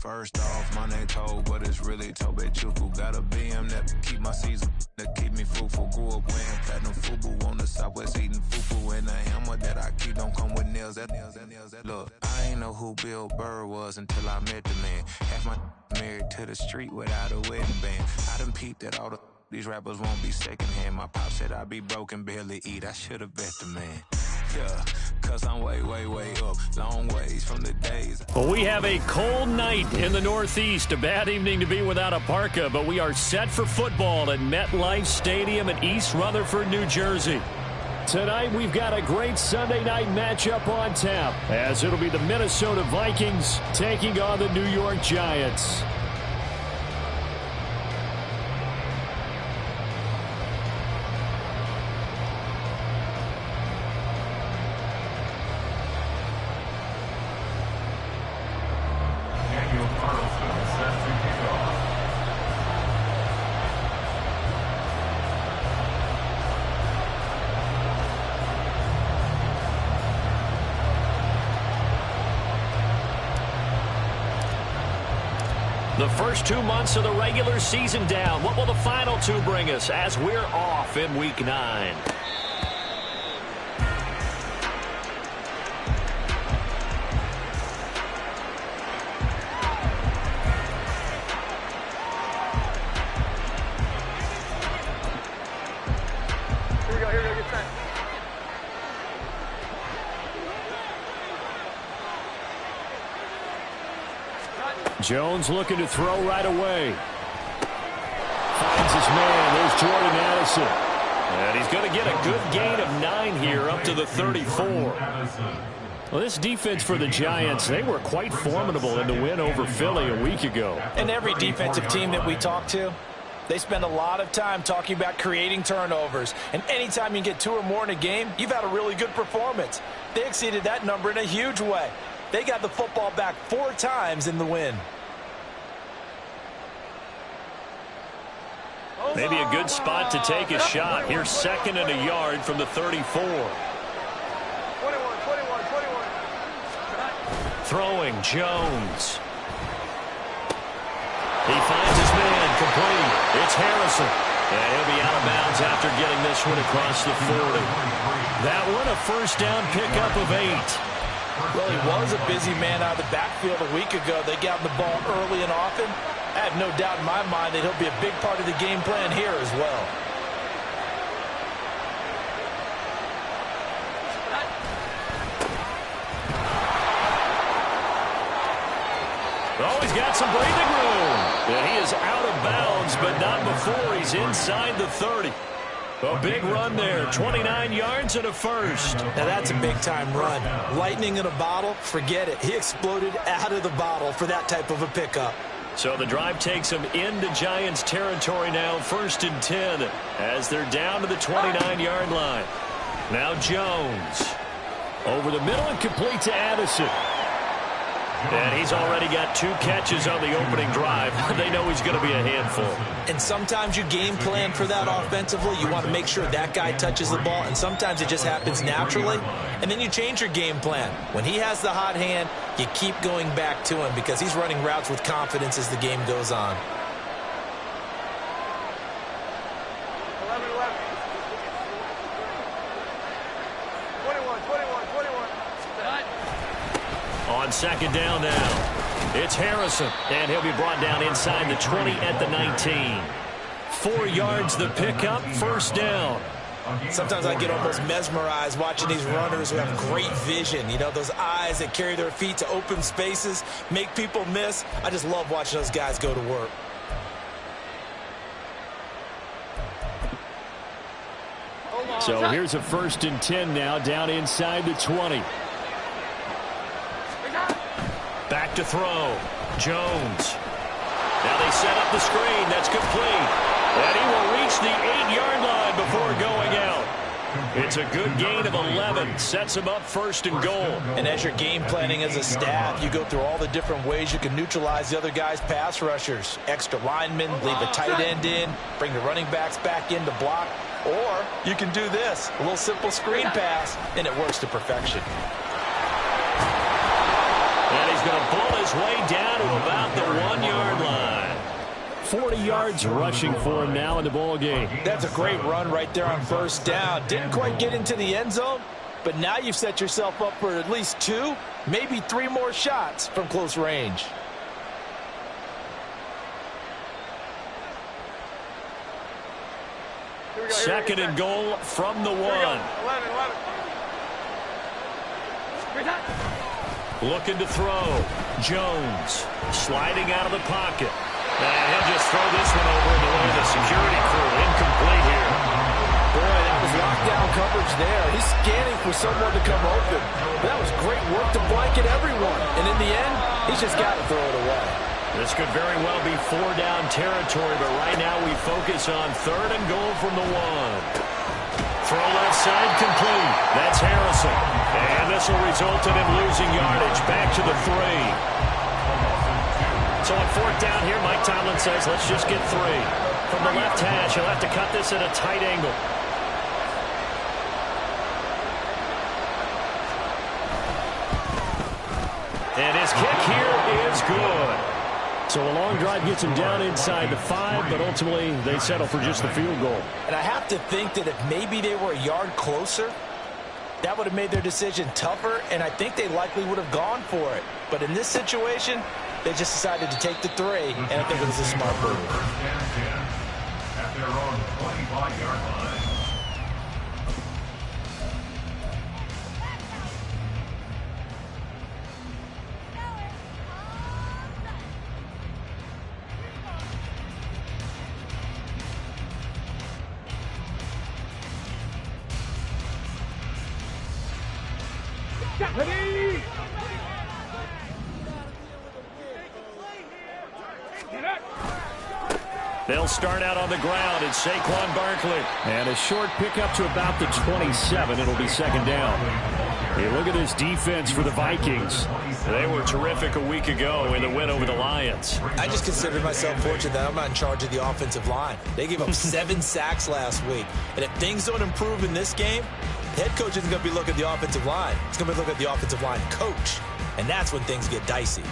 First off, my name Toe, but it's really Tobe Chuku. Got a BM that keep my season, that keep me fruitful. Grew up wearing platinum FUBU on the Southwest eating fufu. And the hammer that I keep don't come with nails. Look, I ain't know who Bill Burr was until I met the man. Half my married to the street without a wedding band. I done peeped at all these rappers won't be secondhand. My pop said I'd be broke and barely eat. I should've bet the man. Yeah, cause I'm way, way, way up. Long ways from the days. Well, we have a cold night in the Northeast. A bad evening to be without a parka, but we are set for football at MetLife Stadium in East Rutherford, New Jersey. Tonight, we've got a great Sunday night matchup on tap, as it'll be the Minnesota Vikings taking on the New York Giants. The first 2 months of the regular season down. What will the final two bring us as we're off in Week 9? Jones looking to throw right away. Finds his man. There's Jordan Addison. And he's going to get a good gain of 9 here up to the 34. Well, this defense for the Giants, they were quite formidable in the win over Philly a week ago. And every defensive team that we talk to, they spend a lot of time talking about creating turnovers. And anytime you get 2 or more in a game, you've had a really good performance. They exceeded that number in a huge way. They got the football back 4 times in the win. Maybe a good spot to take a shot. Here's 2nd and a yard from the 34. 21. Throwing, Jones. He finds his man, complete. It's Harrison. And he'll be out of bounds after getting this one across the 40. That one a first down pickup of 8. Well, he was a busy man out of the backfield a week ago. They got the ball early and often. I have no doubt in my mind that he'll be a big part of the game plan here as well. Oh, he's got some breathing room. And he is out of bounds, but not before he's inside the 30. A big run there, 29 yards and a first. Now that's a big-time run. Lightning in a bottle, forget it. He exploded out of the bottle for that type of a pickup. So the drive takes them into Giants territory now, 1st and 10, as they're down to the 29-yard line. Now Jones. Over the middle and complete to Addison. And he's already got 2 catches on the opening drive. They know he's going to be a handful. And sometimes you game plan for that offensively. You want to make sure that guy touches the ball, and sometimes it just happens naturally. And then you change your game plan. When he has the hot hand, you keep going back to him because he's running routes with confidence as the game goes on. 2nd down now. It's Harrison, and he'll be brought down inside the 20 at the 19. 4 yards the pickup, 1st down. Sometimes I get almost mesmerized watching these runners who have great vision. You know, those eyes that carry their feet to open spaces, make people miss. I just love watching those guys go to work. So here's a 1st and 10 now, down inside the 20. to throw. Jones. Now they set up the screen. That's complete. And he will reach the 8-yard line before going out. It's a good gain of 11. Sets him up first and goal. And as you're game planning as a staff, you go through all the different ways you can neutralize the other guy's pass rushers. Extra linemen, leave a tight end in, bring the running backs back in to block. Or you can do this, a little simple screen pass, and it works to perfection. And he's going to pull his way down to about the 1-yard line. 40 yards rushing for him now in the ball game. That's a great run right there on first down. Didn't quite get into the end zone, but now you've set yourself up for at least 2, maybe 3 more shots from close range. Second and goal from the 1. Looking to throw. Jones sliding out of the pocket. And he'll just throw this one over in the way of the security crew. Incomplete here. Boy, that was lockdown coverage there. He's scanning for someone to come open. But that was great work to blanket everyone. And in the end, he's just got to throw it away. This could very well be 4-down territory, but right now we focus on third and goal from the 1. Throw left side complete. That's Harrison. And this will result in him losing yardage. Back to the 3. So on 4th down here, Mike Tomlin says, let's just get 3. From the left hash, he'll have to cut this at a tight angle. And his kick here is good. So a long drive gets him down inside the 5, but ultimately they settle for just the field goal. And I have to think that if maybe they were a yard closer, that would have made their decision tougher, and I think they likely would have gone for it. But in this situation, they just decided to take the 3, and I think it was a smart move. At their own 25-yard line. Ready? They'll start out on the ground. It's Saquon Barkley. And a short pickup to about the 27. It'll be 2nd down. Hey, look at this defense for the Vikings. They were terrific a week ago in the win over the Lions. I just consider myself fortunate that I'm not in charge of the offensive line. They gave up 7 sacks last week. And if things don't improve in this game, the head coach isn't going to be looking at the offensive line. He's going to be looking at the offensive line coach. And that's when things get dicey.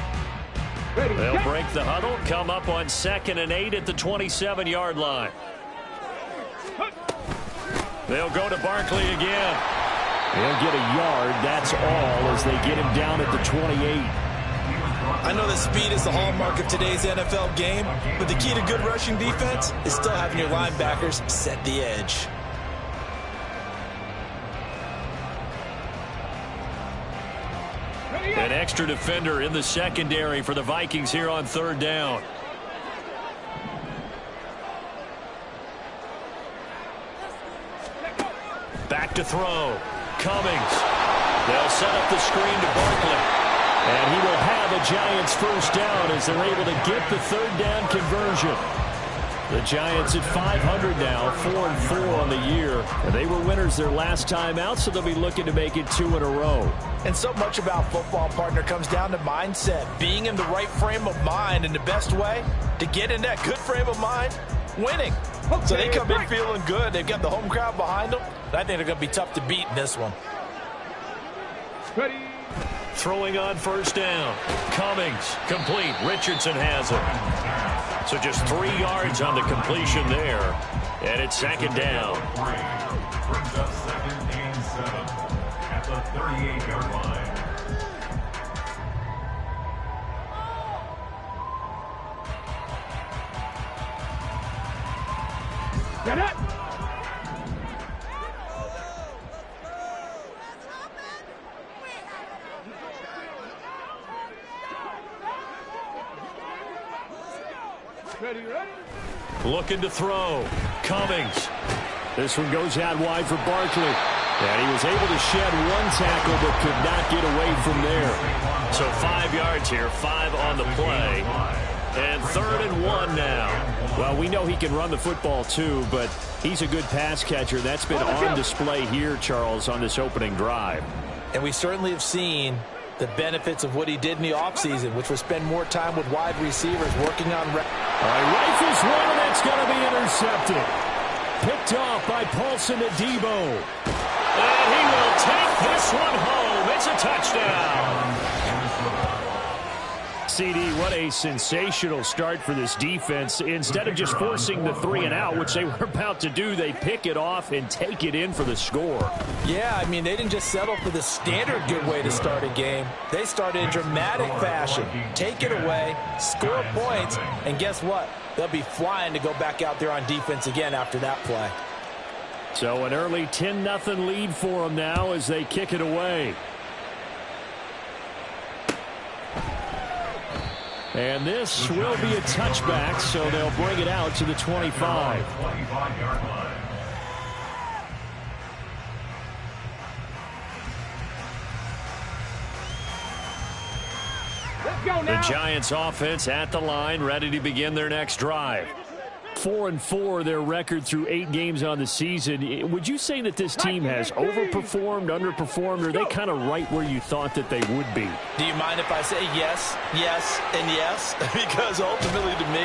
They'll break the huddle, come up on 2nd and 8 at the 27-yard line. They'll go to Barkley again. He'll get a yard, that's all, as they get him down at the 28. I know that speed is the hallmark of today's NFL game, but the key to good rushing defense is still having your linebackers set the edge. An extra defender in the secondary for the Vikings here on 3rd down. Back to throw. Cummings. They'll set up the screen to Barkley. And he will have a Giants 1st down as they're able to get the 3rd down conversion. The Giants at 500 now, 4-4 on the year. And they were winners their last time out, so they'll be looking to make it 2 in a row. And so much about football, partner, comes down to mindset. Being in the right frame of mind, and the best way to get in that good frame of mind, winning. So they come in feeling good. They've got the home crowd behind them. I think they're going to be tough to beat in this one. Ready? Throwing on 1st down. Cummings, complete. Richardson has it. So just 3 yards on the completion there. And it's 2nd down. Brings up 2nd and 7 at the 38-yard line. Get it! Ready, ready? Looking to throw. Cummings. This one goes out wide for Barkley. And he was able to shed one tackle but could not get away from there. So 5 yards here, 5 on the play. And 3rd and 1 now. Well, we know he can run the football too, but he's a good pass catcher. That's been on display here, Charles, on this opening drive. And we certainly have seen the benefits of what he did in the offseason, which was spend more time with wide receivers working on... All right, rifles one, and that's going to be intercepted. Picked off by Paulson Adebo. And he will take this one home. It's a touchdown. CD, what a sensational start for this defense. Instead of just forcing the 3-and-out, which they were about to do, they pick it off and take it in for the score. Yeah, I mean, they didn't just settle for the standard good way to start a game. They started in dramatic fashion. Take it away, score points, and guess what? They'll be flying to go back out there on defense again after that play. So an early 10-0 lead for them now as they kick it away. And this will be a touchback, so they'll bring it out to the 25. 25-yard line. Let's go now. The Giants offense at the line, ready to begin their next drive. 4-4 their record through 8 games on the season. Would you say that this team has overperformed, underperformed, or are they kind of right where you thought that they would be? Do you mind if I say yes, yes, and yes? Because ultimately to me,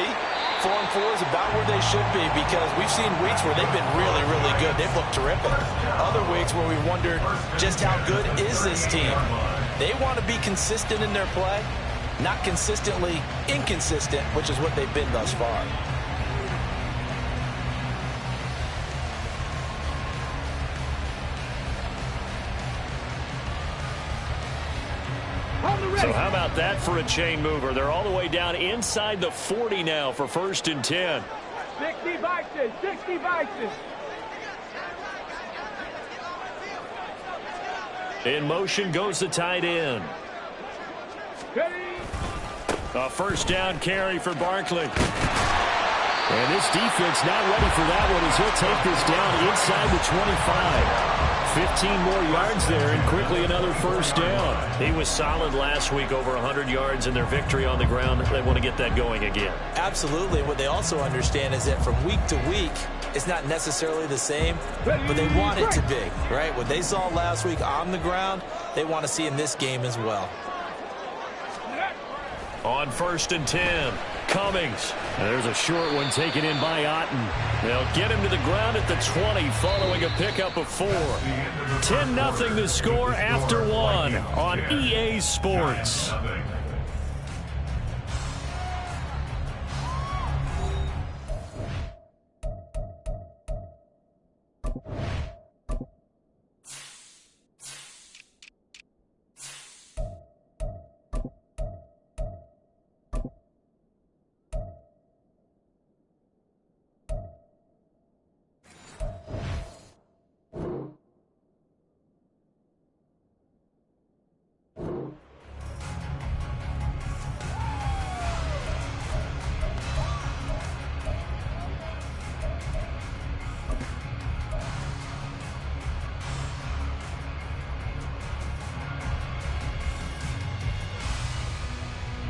4-4 is about where they should be, because we've seen weeks where they've been really, really good. They've looked terrific. Other weeks where we wondered just how good is this team. They want to be consistent in their play, not consistently inconsistent, which is what they've been thus far. So how about that for a chain mover? They're all the way down inside the 40 now for 1st and 10. 60 vices, 60 vices. In motion goes the tight end. Ready. A 1st down carry for Barkley. And this defense not ready for that one as he'll take this down inside the 25. 15 more yards there and quickly another 1st down. He was solid last week, over 100 yards in their victory on the ground. They want to get that going again. Absolutely. What they also understand is that from week to week, it's not necessarily the same, but they want it to be, right? What they saw last week on the ground, they want to see in this game as well. On 1st and 10, Cummings. And there's a short one taken in by Otten. They'll get him to the ground at the 20 following a pickup of 4. 10-0 the score after 1 on EA Sports.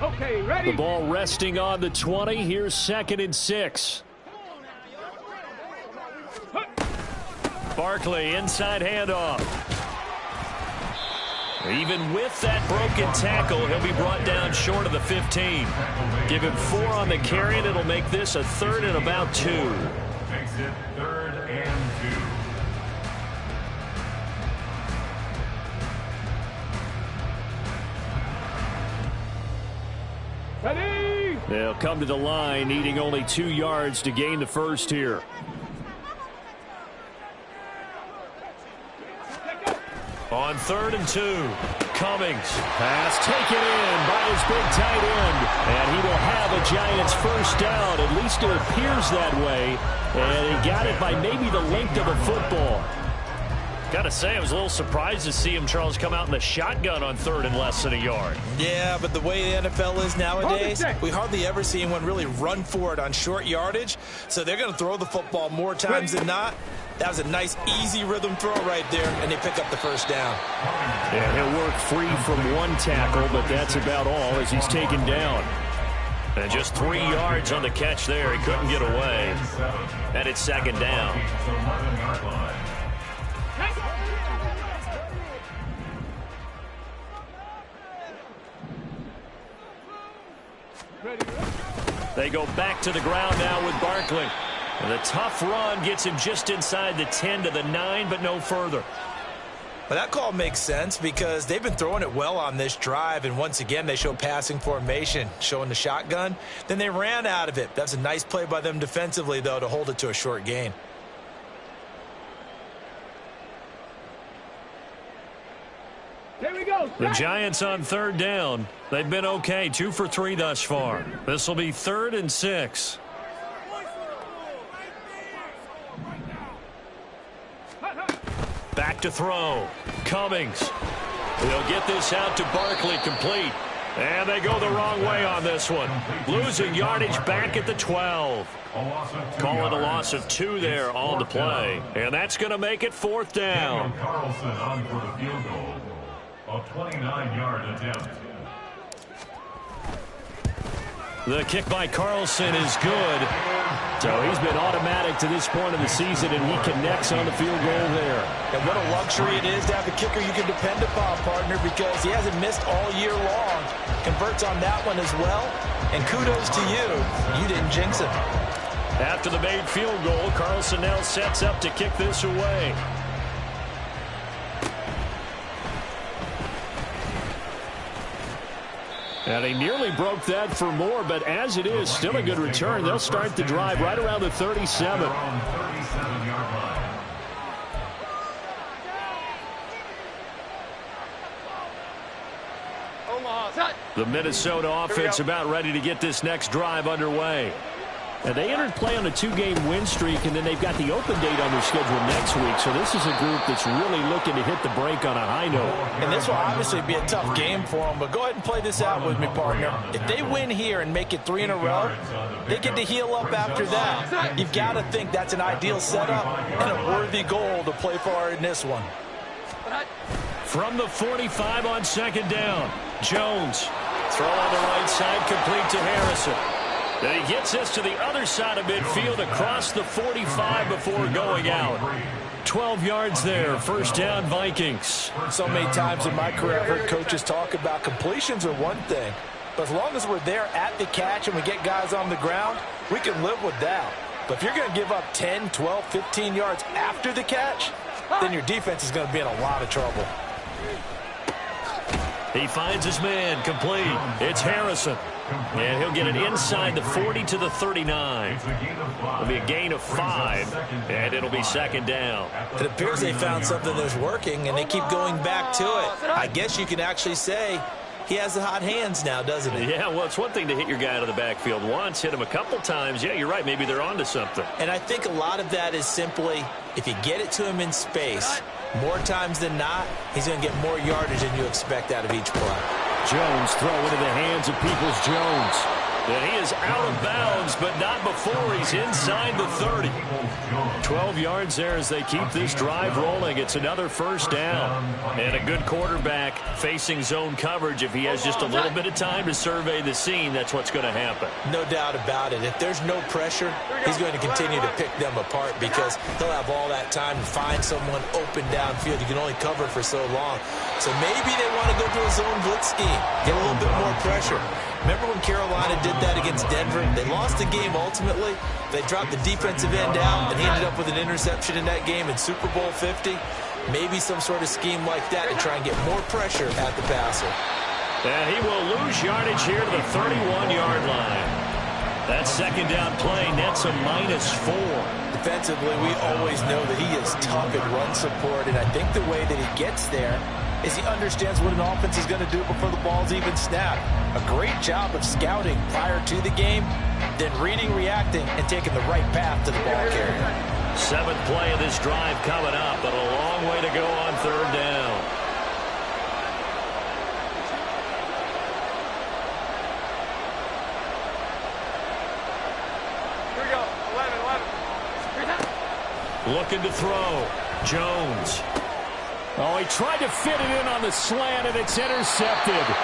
Okay, ready. The ball resting on the 20. Here's 2nd and 6. Barkley, inside handoff. Even with that broken tackle, he'll be brought down short of the 15. Give him 4 on the carry, and it'll make this a 3rd and about 2. Makes it 3rd and 2. Ready. They'll come to the line, needing only 2 yards to gain the 1st here. On 3rd and 2, Cummings. Pass taken in by his big tight end. And he will have a Giants 1st down. At least it appears that way. And he got it by maybe the length of a football. Got to say, I was a little surprised to see him, Charles, come out in the shotgun on 3rd and less than a yard. Yeah, but the way the NFL is nowadays, we hardly ever see anyone really run for it on short yardage. So they're going to throw the football more times than not. That was a nice, easy rhythm throw right there, and they pick up the first down. Yeah, he'll work free from one tackle, but that's about all as he's taken down. And just 3 yards on the catch there. He couldn't get away. And it's 2nd down. They go back to the ground now with Barkley. And the tough run gets him just inside the 10 to the 9, but no further. But that call makes sense because they've been throwing it well on this drive, and once again they show passing formation, showing the shotgun. Then they ran out of it. That's a nice play by them defensively, though, to hold it to a short gain. Here we go. The Giants on 3rd down. They've been okay, 2 for 3 thus far. This will be 3rd and 6. Back to throw. Cummings. They'll get this out to Barkley, complete. And they go the wrong way on this one. Losing yardage back at the 12. Call it a loss of 2 there on the play. And that's going to make it 4th down. Carlson on for the field goal. A 29-yard attempt. The kick by Carlson is good. So he's been automatic to this point of the season, and he connects on the field goal there. And what a luxury it is to have a kicker you can depend upon, partner, because he hasn't missed all year long. Converts on that one as well. And kudos to you. You didn't jinx it. After the made field goal, Carlson now sets up to kick this away. And he nearly broke that for more, but as it is, still a good return. They'll start the drive right around the 37. The Minnesota offense about ready to get this next drive underway. And they entered play on a 2-game win streak, and then they've got the open date on their schedule next week. So this is a group that's really looking to hit the break on a high note. And this will obviously be a tough game for them, but go ahead and play this out with me, partner. If they win here and make it 3 in a row, they get to heal up after that. You've got to think that's an ideal setup and a worthy goal to play for in this one. From the 45 on 2nd down, Jones. Throw on the right side, complete to Harrison. Then he gets this to the other side of midfield across the 45 before going out. 12 yards there, 1st down Vikings. So many times in my career I've heard coaches talk about completions are one thing, but as long as we're there at the catch and we get guys on the ground, we can live with that. But if you're going to give up 10, 12, 15 yards after the catch, then your defense is going to be in a lot of trouble. He finds his man, complete. It's Harrison. And he'll get it inside the 40 to the 39. It'll be a gain of 5, and it'll be 2nd down. It appears they found something that's working, and they keep going back to it. I guess you can actually say he has the hot hands now, doesn't he? Yeah, well, it's one thing to hit your guy out of the backfield once, hit him a couple times. Yeah, you're right. Maybe they're onto something. And I think a lot of that is simply if you get it to him in space, more times than not, he's going to get more yardage than you expect out of each play. Jones throw into the hands of Peoples-Jones. And he is out of bounds, but not before he's inside the 30. 12 yards there as they keep this drive rolling. It's another 1st down. And a good quarterback facing zone coverage. If he has just a little bit of time to survey the scene, that's what's going to happen. No doubt about it. If there's no pressure, he's going to continue to pick them apart because he'll have all that time to find someone open downfield. You can only cover for so long. So maybe they want to go to a zone blitz scheme, get a little bit more pressure. Remember when Carolina did that against Denver? They lost the game ultimately. They dropped the defensive end out, and he ended up with an interception in that game in Super Bowl 50. Maybe some sort of scheme like that to try and get more pressure at the passer. And he will lose yardage here to the 31-yard line. That 2nd down play nets a -4. Defensively, we always know that he is tough at run support, and I think the way that he gets there is he understands what an offense is going to do before the ball's even snapped. A great job of scouting prior to the game, then reading, reacting, and taking the right path to the ball carrier. Seventh play of this drive coming up, but a long way to go on third down. Here we go. 11. Looking to throw. Jones. Oh, he tried to fit it in on the slant, and it's intercepted.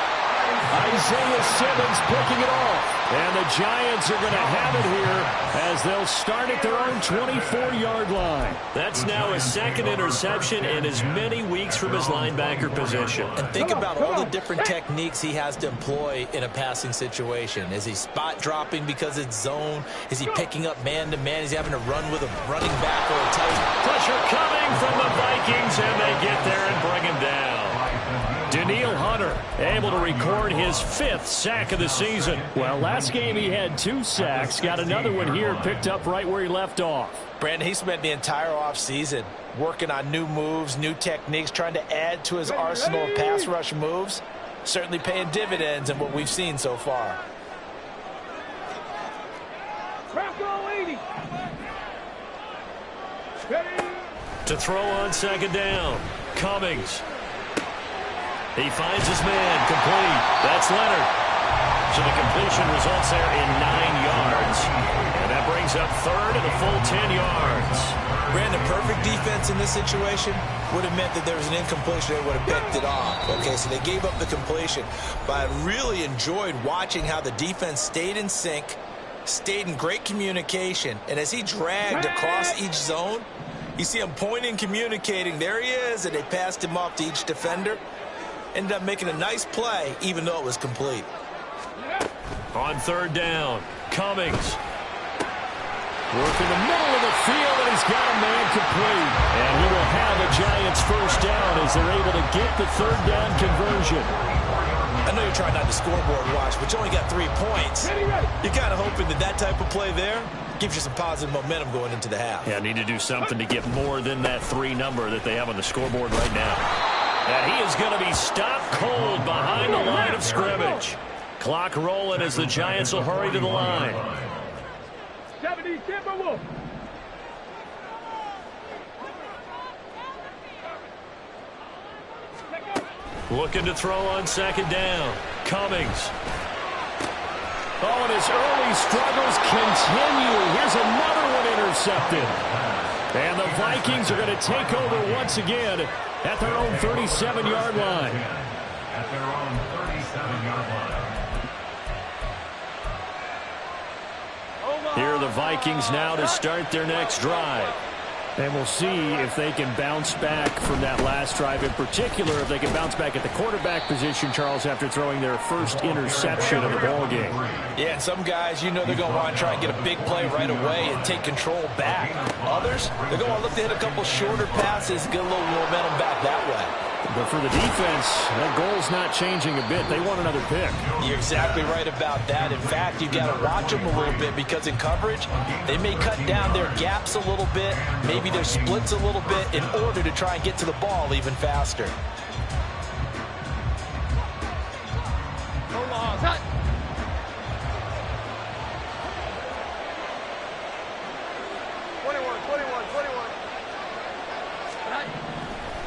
Isaiah Simmons picking it off. And the Giants are going to have it here as they'll start at their own 24-yard line. That's now his second interception in as many weeks from his linebacker position. And think about all the different techniques he has to employ in a passing situation. Is he spot dropping because it's zone? Is he picking up man-to-man? Is he having to run with a running back or a tight? Pressure coming from the Vikings, and they get there and bring him down. Danielle Hunter able to record his 5th sack of the season. Well, last game he had 2 sacks. Got another one here picked up right where he left off. Brandon, he spent the entire offseason working on new moves, new techniques, trying to add to his arsenal of pass rush moves. Certainly paying dividends in what we've seen so far. Bronco 80. Ready. To throw on second down. Cummings. He finds his man, complete. That's Leonard. So the completion results there in 9 yards. And that brings up third and a full 10 yards. Brandon, perfect defense in this situation would have meant that there was an incompletion. They would have picked it off. Okay, so they gave up the completion. But I really enjoyed watching how the defense stayed in sync, stayed in great communication. And as he dragged across each zone, you see him pointing, communicating. There he is, and they passed him off to each defender. Ended up making a nice play, even though it was complete. On third down, Cummings. Work in the middle of the field, and he's got a man complete. And he will have the Giants first down as they're able to get the third down conversion. I know you're trying not to scoreboard watch, but you only got 3 points. You're kind of hoping that that type of play there gives you some positive momentum going into the half. Yeah, need to do something to get more than that 3 number that they have on the scoreboard right now. And he is going to be stopped cold behind the line of scrimmage. Clock rolling as the Giants will hurry to the line. 70 Timberwolves. Looking to throw on second down. Cummings. Oh, and his early struggles continue. Here's another one intercepted. And the Vikings are going to take over once again at their own 37-yard line. At their own 37-yard line. Here are the Vikings now to start their next drive. And we'll see if they can bounce back from that last drive. In particular, if they can bounce back at the quarterback position, Charles, after throwing their first interception of the ballgame. Yeah, and some guys, you know they're going to want to try and get a big play right away and take control back. Others, they're going to look to hit a couple shorter passes, get a little momentum back that way. But for the defense, that goal's not changing a bit. They want another pick. You're exactly right about that. In fact, you've got to watch them a little bit because in coverage, they may cut down their gaps a little bit, maybe their splits a little bit in order to try and get to the ball even faster.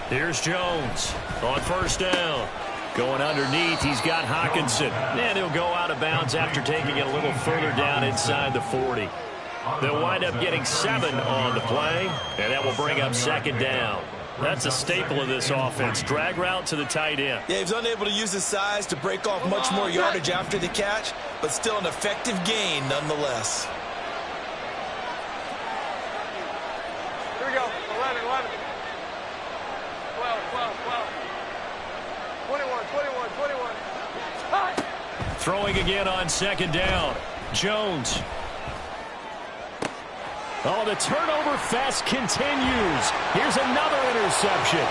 Here's Jones on first down. Going underneath, he's got Hockenson. And he'll go out of bounds after taking it a little further down inside the 40. They'll wind up getting 7 on the play, and that will bring up second down. That's a staple of this offense. Drag route to the tight end. Yeah, he was unable to use his size to break off much more yardage after the catch, but still an effective gain nonetheless. Here we go. 11, 11. 12, 12, 12. 21, 21, 21. Hot. Throwing again on second down. Jones. Oh, the turnover fest continues. Here's another interception.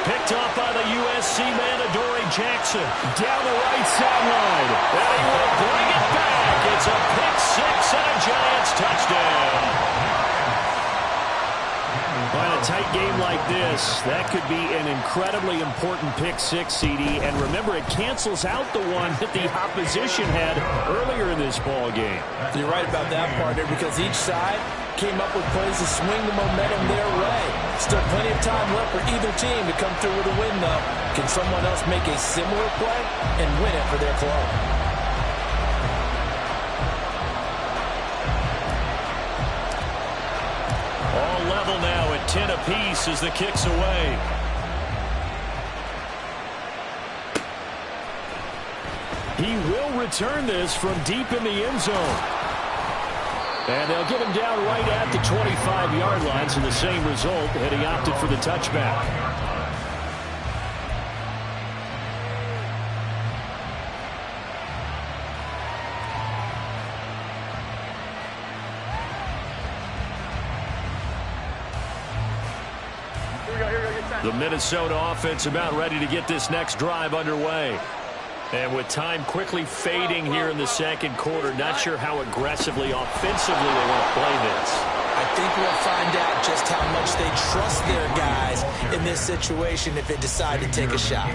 Picked off by the USC man, Adoree Jackson. Down the right sideline. And he will bring it back. It's a pick-6 and a Giants touchdown. Well, a tight game like this, that could be an incredibly important pick-6, CD. And remember, it cancels out the one that the opposition had earlier in this ball game. You're right about that, partner, because each side came up with plays to swing the momentum their way. Still plenty of time left for either team to come through with a win, though. Can someone else make a similar play and win it for their club? All level now at 10 apiece as the kick's away. He will return this from deep in the end zone. And they'll get him down right at the 25-yard line, so the same result, and he opted for the touchback. The Minnesota offense about ready to get this next drive underway. And with time quickly fading here in the second quarter, not sure how aggressively, offensively they want to play this. I think we'll find out just how much they trust their guys in this situation if they decide to take a shot.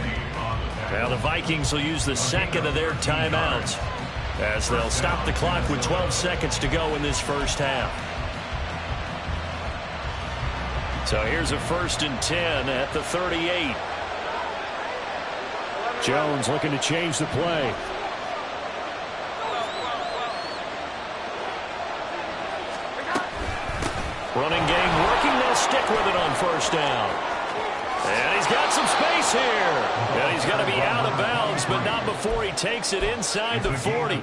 Well, the Vikings will use the second of their timeouts as they'll stop the clock with 12 seconds to go in this first half. So here's a 1st and 10 at the 38. Jones looking to change the play. Running game working. They'll stick with it on 1st down. And he's got some space here. And he's going to be out of bounds, but not before he takes it inside the 40.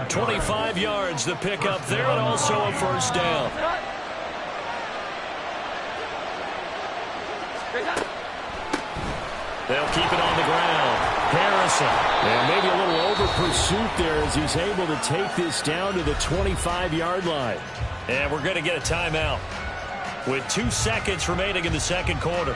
25 yards the pickup there, and also a 1st down. They'll keep it on the ground. Harrison. And maybe a little over pursuit there as he's able to take this down to the 25-yard line. And we're going to get a timeout with 2 seconds remaining in the second quarter.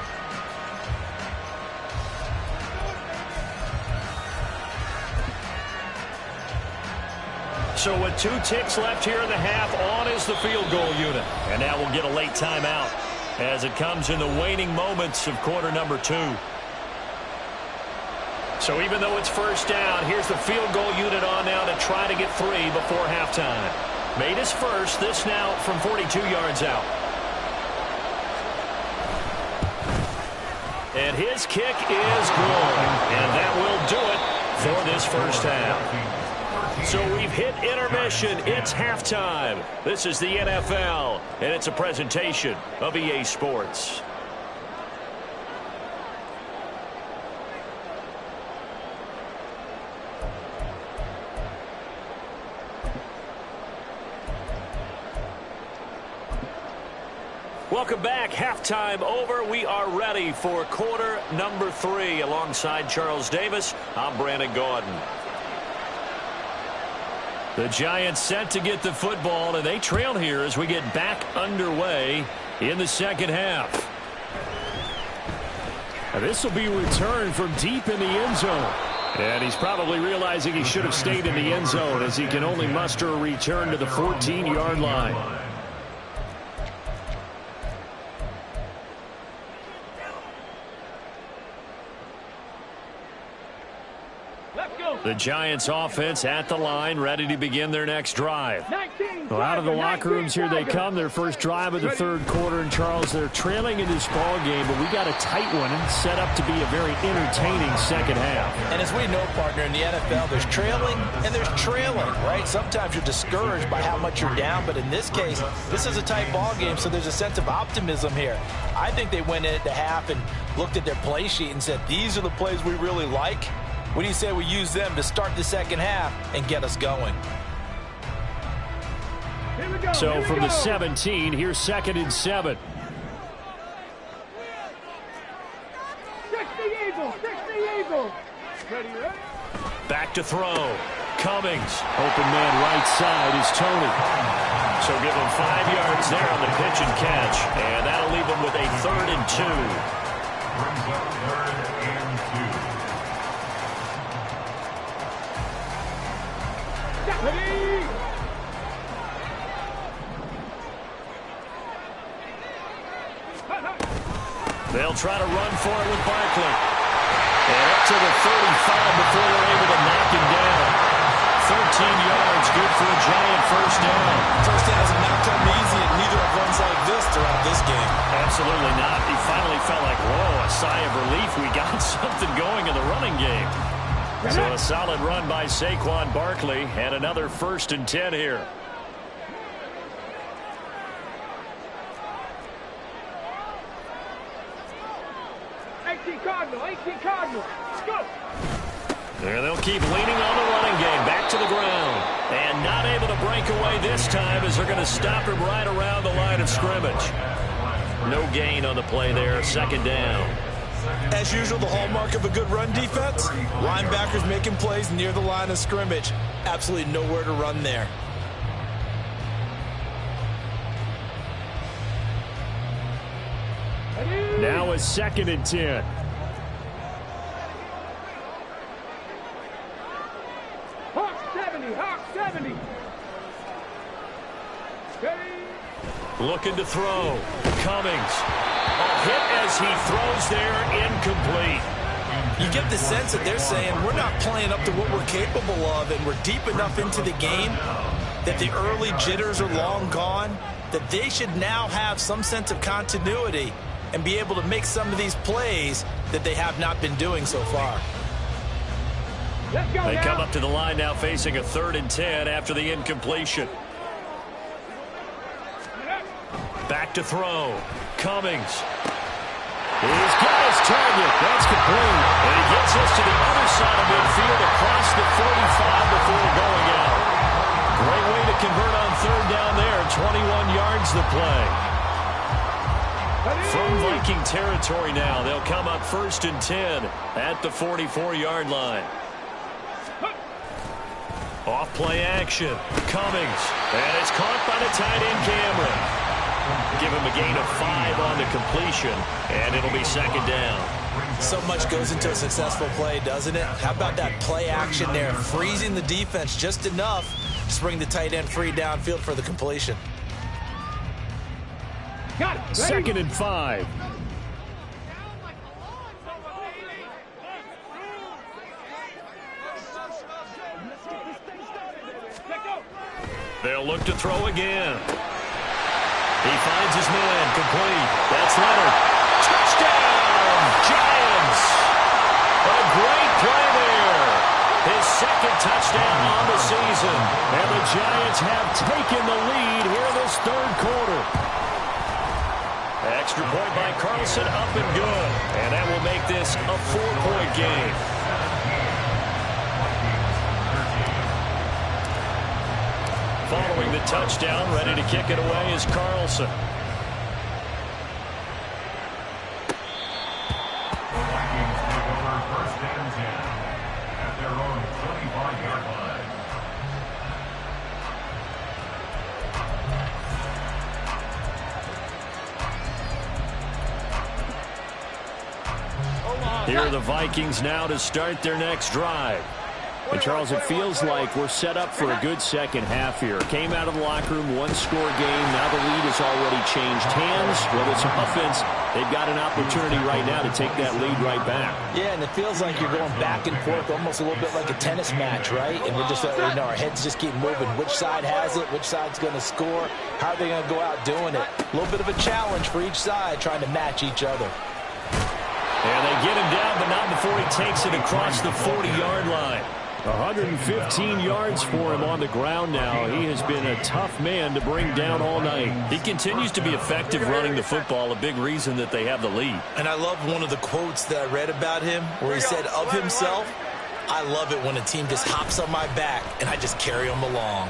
So with 2 ticks left here in the half, on is the field goal unit. And now we'll get a late timeout as it comes in the waning moments of quarter number 2. So even though it's 1st down, here's the field goal unit on now to try to get 3 before halftime. Made his first, this now from 42 yards out. And his kick is good. And that will do it for this first half. So we've hit intermission. It's halftime. This is the NFL, and it's a presentation of EA Sports. Welcome back. Halftime over. We are ready for quarter number 3. Alongside Charles Davis, I'm Brandon Gaudin. The Giants set to get the football, and they trail here as we get back underway in the second half. Now this will be returned from deep in the end zone. And he's probably realizing he should have stayed in the end zone as he can only muster a return to the 14-yard line. The Giants offense at the line, ready to begin their next drive. Well, out of the locker rooms here they come. Their first drive of the third quarter. And Charles, they're trailing in this ball game, but we got a tight one and set up to be a very entertaining second half. And as we know, partner, in the NFL, there's trailing and there's trailing, right? Sometimes you're discouraged by how much you're down, but in this case, this is a tight ball game, so there's a sense of optimism here. I think they went in at the half and looked at their play sheet and said, these are the plays we really like. What do you say we use them to start the second half and get us going? So from the 17, here's 2nd and 7. 60 Eagles. Ready? Back to throw. Cummings. Open man right side is Tony. So give him 5 yards there on the pitch and catch. And that'll leave him with a 3rd and 2. Brings up 3rd and 2. They'll try to run for it with Barkley. And up to the 35 before they're able to knock him down. 13 yards, good for a Giant first down. First downs have not come easy, and neither have runs like this throughout this game. Absolutely not. He finally felt like, whoa, a sigh of relief. We got something going in the running game. So a solid run by Saquon Barkley, and another 1st and 10 here. Cardinal, 18 Cardinal. Let's go. There they'll keep leaning on the running game. Back to the ground. And not able to break away this time as they're going to stop him right around the line of scrimmage. No gain on the play there. 2nd down. As usual, the hallmark of a good run defense, linebackers making plays near the line of scrimmage. Absolutely nowhere to run there. Now a 2nd and 10. Hawk 70. Looking to throw. Cummings. A hit as he throws there, incomplete. You get the sense that they're saying we're not playing up to what we're capable of, and we're deep enough into the game that the early jitters are long gone, that they should now have some sense of continuity and be able to make some of these plays that they have not been doing so far. They come up to the line now facing a 3rd and 10 after the incompletion. Back to throw. Cummings. He's got his target. That's complete. And he gets us to the other side of midfield across the 45 before going out. Great way to convert on 3rd down there. 21 yards the play. From Viking territory now, they'll come up 1st and 10 at the 44-yard line. Off play action. Cummings. And it's caught by the tight end Cameron. Give him a gain of 5 on the completion, and it'll be 2nd down. So much goes into a successful play, doesn't it? How about that play action there? Freezing the defense just enough to bring the tight end free downfield for the completion. Got it. 2nd and 5. They'll look to throw again. He finds his man, complete. That's Leonard. Touchdown, Giants! A great play there. His 2nd touchdown on the season. And the Giants have taken the lead here this 3rd quarter. Extra point by Carlson, up and good. And that will make this a 4-point game. Following the touchdown, ready to kick it away is Carlson. The Vikings take over 1st and 10 at their own 25-yard line. Here are the Vikings now to start their next drive. And, Charles, it feels like we're set up for a good second half here. Came out of the locker room, 1-score game. Now the lead has already changed hands. Whether it's offense, they've got an opportunity right now to take that lead right back. Yeah, and it feels like you're going back and forth, almost a little bit like a tennis match, right? And we're just, our heads just keep moving. Which side has it? Which side's going to score? How are they going to go out doing it? A little bit of a challenge for each side, trying to match each other. And they get him down, but not before he takes it across the 40-yard line. 115 yards for him on the ground now. He has been a tough man to bring down all night. He continues to be effective running the football, a big reason that they have the lead. And I love one of the quotes that I read about him where he said of himself, "I love it when a team just hops on my back and I just carry them along."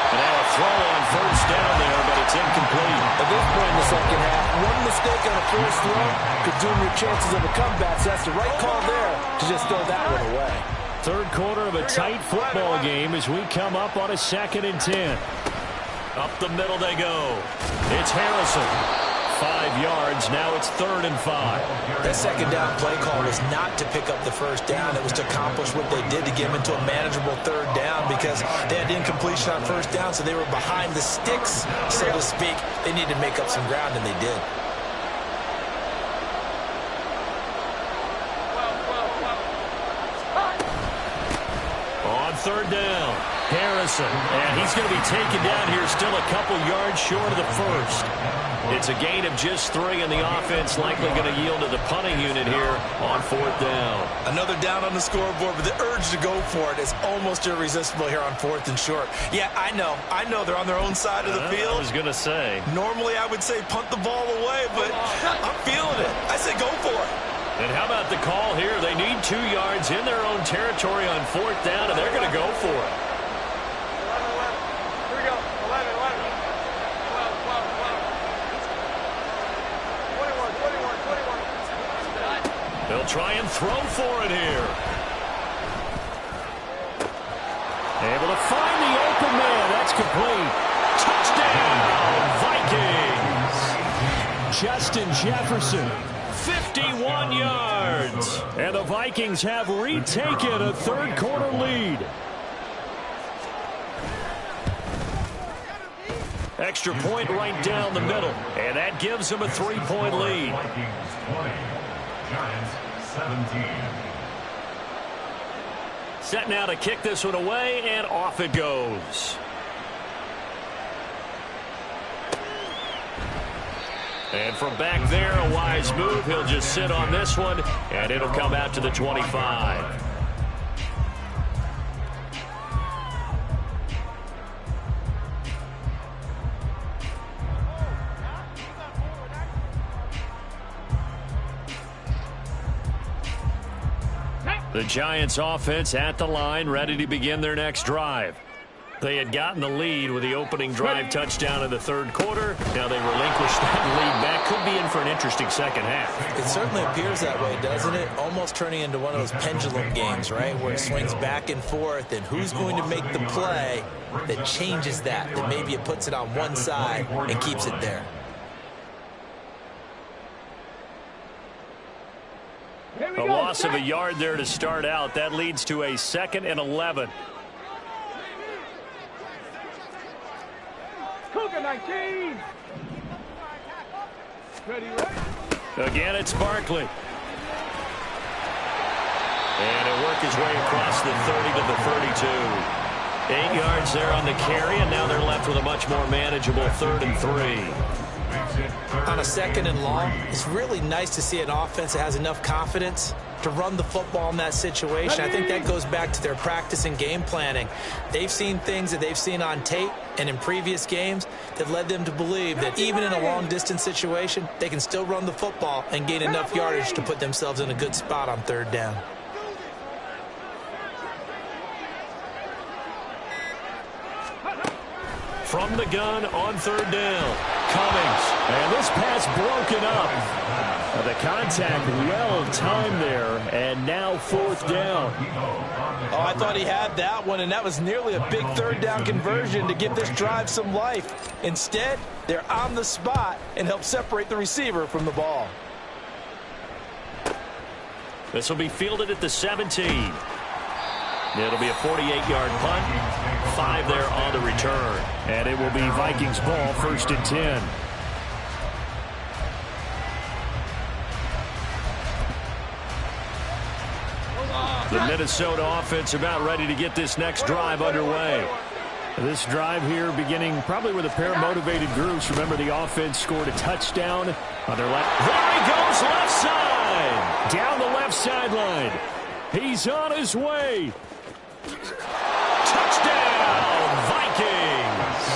And now a throw on 1st down there, but it's incomplete. At this point in the second half, one mistake on a first throw could doom your chances of a comeback. So that's the right call there to just throw that one away. 3rd quarter of a tight football game as we come up on a 2nd and 10. Up the middle they go. It's Harrison. 5 yards. Now it's 3rd and 5. That second down play call was not to pick up the first down. It was to accomplish what they did to get them into a manageable 3rd down because they had incompletion on 1st down, so they were behind the sticks, so to speak. They needed to make up some ground, and they did. third down. Harrison, and he's going to be taken down here still a couple yards short of the first. It's a gain of just 3, and the offense likely going to yield to the punting unit here on fourth down. Another down on the scoreboard, but the urge to go for it is almost irresistible here on 4th and short. Yeah, I know they're on their own side of the field. I was going to say. Normally I would say punt the ball away, but I'm feeling it. I say go for it. And how about the call here? They need 2 yards in their own territory on fourth down, and they're going to go for it. Here we go. 11, 11. 12, 12, 12. 21. They'll try and throw for it here. Able to find the open man. That's complete. Touchdown, Vikings. Justin Jefferson, 51 yards. And the Vikings have retaken a third-quarter lead. Extra point right down the middle. And that gives them a 3-point lead. Vikings 20, Giants 17. Set now to kick this one away, and off it goes. And from back there, a wise move. He'll just sit on this one, and it'll come out to the 25. The Giants offense at the line, ready to begin their next drive. They had gotten the lead with the opening drive touchdown in the third quarter. Now they relinquished that lead back. Could be in for an interesting second half. It certainly appears that way, doesn't it? Almost turning into one of those pendulum games, right, where it swings back and forth, and who's going to make the play that changes that maybe it puts it on one side and keeps it there. A loss of a yard there to start out. That leads to a 2nd and 11. Cougar 19. Ready, Again, it's Barkley. And it'll work his way across the 30 to the 32. 8 yards there on the carry, and now they're left with a much more manageable 3rd and 3. On a 2nd and long, it's really nice to see an offense that has enough confidence to run the football in that situation. I think that goes back to their practice and game planning. They've seen things that they've seen on tape and in previous games that led them to believe that even in a long-distance situation, they can still run the football and gain enough yardage to put themselves in a good spot on 3rd down. From the gun on 3rd down, Cummings. And this pass broken up. The contact well-timed there, and now 4th down. Oh, I thought he had that one, and that was nearly a big 3rd down conversion to give this drive some life. Instead, they're on the spot and help separate the receiver from the ball. This will be fielded at the 17. It'll be a 48-yard punt. 5 there on the return. And it will be Vikings ball, 1st and 10. The Minnesota offense about ready to get this next drive underway. This drive here beginning probably with a pair of motivated groups. Remember, the offense scored a touchdown on their left. There he goes, left side. Down the left sideline. He's on his way. Touchdown, Vikings.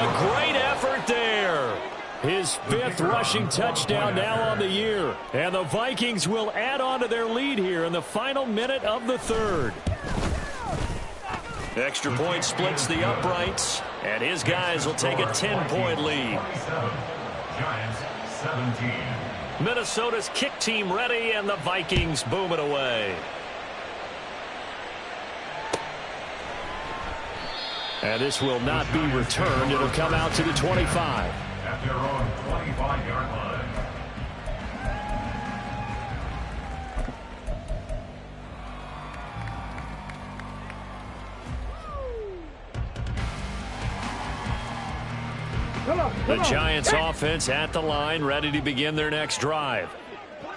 A great effort there. His 5th rushing touchdown now on the year. And the Vikings will add on to their lead here in the final minute of the 3rd. Extra point splits the uprights, and his guys will take a 10-point lead. Giants 17. Minnesota's kick team ready, and the Vikings boom it away. And this will not be returned. It'll come out to the 25. At their own 25-yard line. The Giants offense at the line, ready to begin their next drive.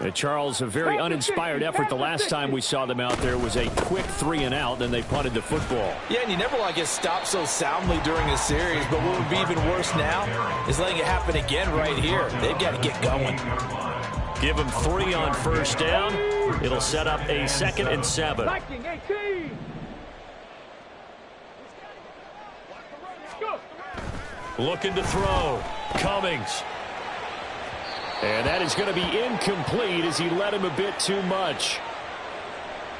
And Charles, a very uninspired effort the last time we saw them out there was a quick 3-and-out, then they punted the football. Yeah, and you never want to get stopped so soundly during a series, but what would be even worse now is letting it happen again right here. They've got to get going. Give them 3 on first down. It'll set up a 2nd and 7. Viking 18. Looking to throw. Cummings. And that is going to be incomplete as he led him a bit too much.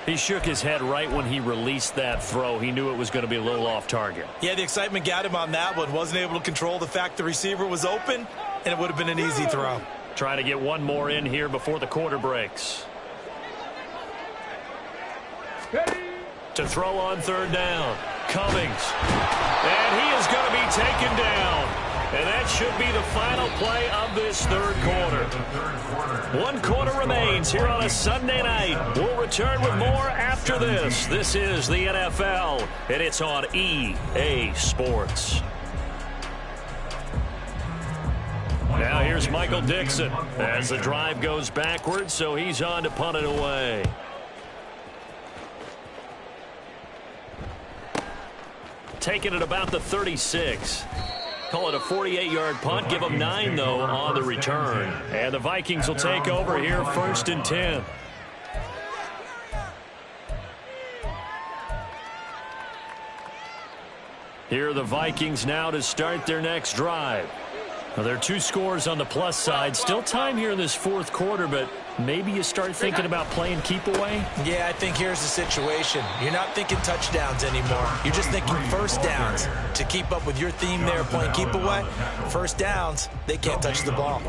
He shook his head right when he released that throw. He knew it was going to be a little off target. Yeah, the excitement got him on that one. Wasn't able to control the fact the receiver was open, and it would have been an easy throw. Trying to get one more in here before the quarter breaks. To throw on 3rd down. Cummings. And he is going to be taken down. And that should be the final play of this 3rd quarter. 1 quarter remains here on a Sunday night. We'll return with more after this. This is the NFL, and it's on EA Sports. Now here's Michael Dixon as the drive goes backwards, so he's on to punt it away. Taking it about the 36. Call it a 48-yard punt. Give them 9, though, on the return. And the Vikings will take over here 1st and 10. Here are the Vikings now to start their next drive. Well, there are 2 scores on the plus side. Still time here in this 4th quarter, but maybe you start thinking about playing keep away? Yeah, I think here's the situation. You're not thinking touchdowns anymore. You're just thinking first downs. To keep up with your theme there, playing keep away, first downs, they can't touch the ball.